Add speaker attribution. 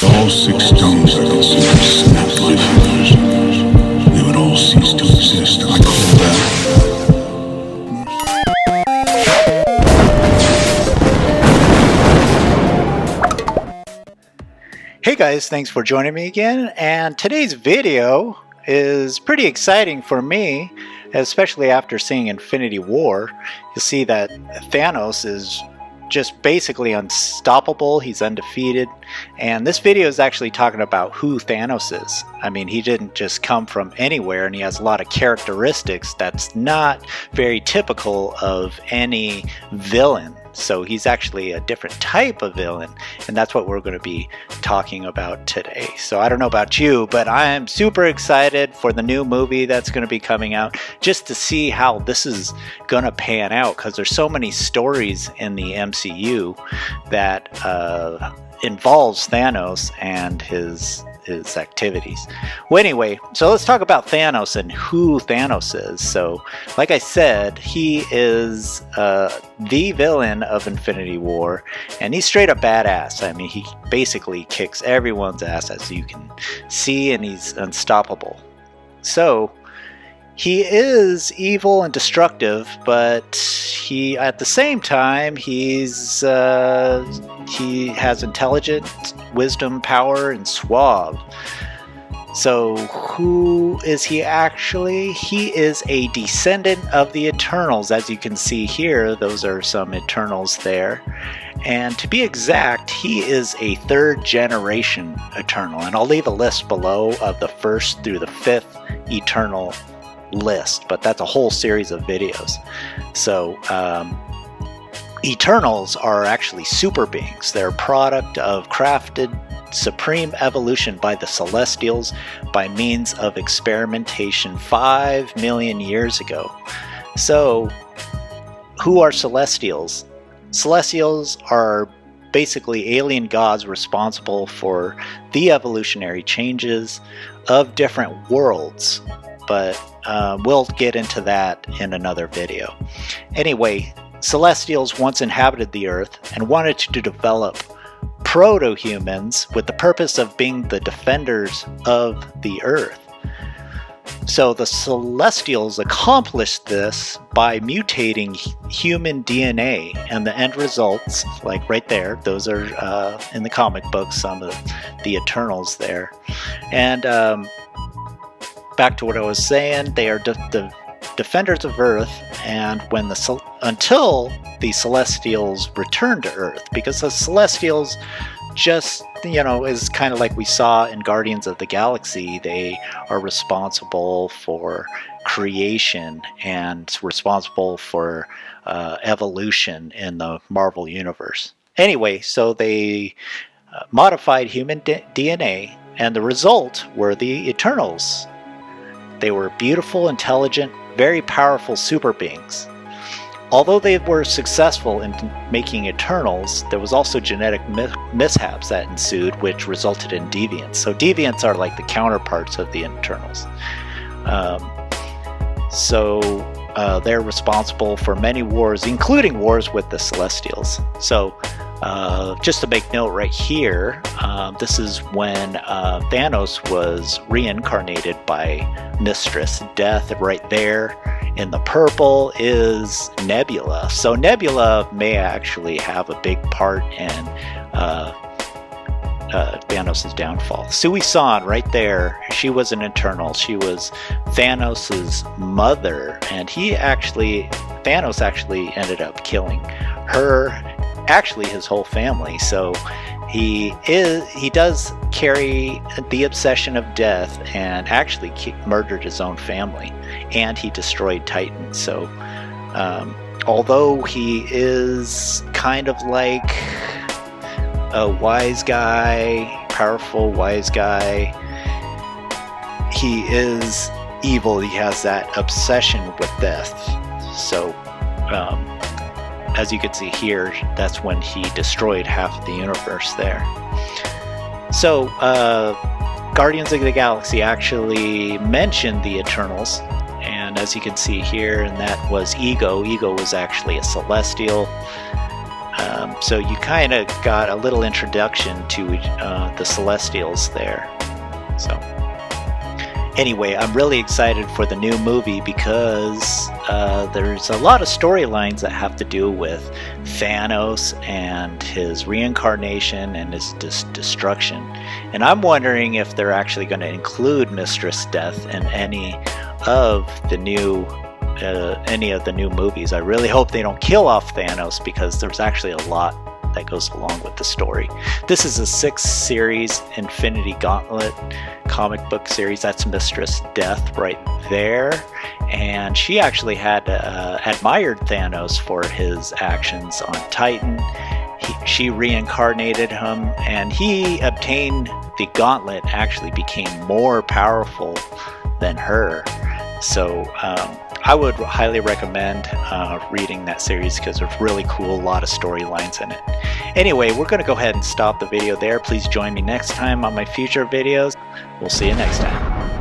Speaker 1: All six stones I could see snap my fingers. They would all cease to exist. I call that.
Speaker 2: Hey guys, thanks for joining me again, and today's video is pretty exciting for me, especially after seeing Infinity War. You'll see that Thanos is just basically unstoppable. He's undefeated, and this video is actually talking about who Thanos is. I mean, he didn't just come from anywhere, and he has a lot of characteristics that's not very typical of any villain. So he's actually a different type of villain, and that's what we're going to be talking about today. So I don't know about you, but I'm super excited for the new movie that's going to be coming out, just to see how this is going to pan out, because there's so many stories in the MCU that involves Thanos and his activities. Well, anyway, so let's talk about Thanos and who Thanos is. So like I said, he is the villain of Infinity War, and he's straight up badass. I mean, he basically kicks everyone's ass, as you can see, and he's unstoppable. So he is evil and destructive, but he, at the same time, he has intelligence, wisdom, power, and suave. So who is he actually? He is a descendant of the Eternals. As you can see here, those are some Eternals there. And to be exact, he is a third generation Eternal. And I'll leave a list below of the first through the fifth Eternal list, but that's a whole series of videos. So Eternals are actually super beings. They're a product of crafted supreme evolution by the Celestials by means of experimentation 5 million years ago. So who are Celestials? Celestials are basically alien gods responsible for the evolutionary changes of different worlds, but we'll get into that in another video. Anyway, Celestials once inhabited the Earth and wanted to develop proto-humans with the purpose of being the defenders of the Earth. So the Celestials accomplished this by mutating human DNA, and the end results, like right there, those are in the comic books, some of the Eternals there. And back to what I was saying, they are the defenders of Earth, and until the Celestials return to Earth, because the Celestials just, is kind of like we saw in Guardians of the Galaxy. They are responsible for creation and responsible for evolution in the Marvel Universe. Anyway, so they modified human DNA, and the result were the Eternals. They were beautiful, intelligent, very powerful super beings. Although they were successful in making Eternals, there was also genetic mishaps that ensued, which resulted in deviants. So deviants are like the counterparts of the Eternals. They're responsible for many wars, including wars with the Celestials. So just to make note right here, this is when Thanos was reincarnated by Mistress Death. Right there in the purple is Nebula. So Nebula may actually have a big part in Thanos' downfall. Suisan right there, she was an Eternal. She was Thanos' mother, and Thanos actually ended up killing her, actually his whole family. So he does carry the obsession of death, and actually murdered his own family, and he destroyed Titan. So although he is kind of like a wise guy, powerful wise guy, he is evil. He has that obsession with death. So as you can see here, that's when he destroyed half of the universe there. So Guardians of the Galaxy actually mentioned the Eternals, and as you can see here, and that was Ego. Ego was actually a Celestial. So you kind of got a little introduction to the Celestials there. So anyway, I'm really excited for the new movie because there's a lot of storylines that have to do with Thanos and his reincarnation and his destruction. And I'm wondering if they're actually going to include Mistress Death in any of the new movies. I really hope they don't kill off Thanos, because there's actually a lot that goes along with the story. This is a 6-series Infinity Gauntlet comic book series. That's Mistress Death right there, and she actually had admired Thanos for his actions on Titan. She reincarnated him, and he obtained the gauntlet, actually became more powerful than her. So I would highly recommend reading that series because it's really cool, a lot of storylines in it. Anyway, we're going to go ahead and stop the video there. Please join me next time on my future videos. We'll see you next time.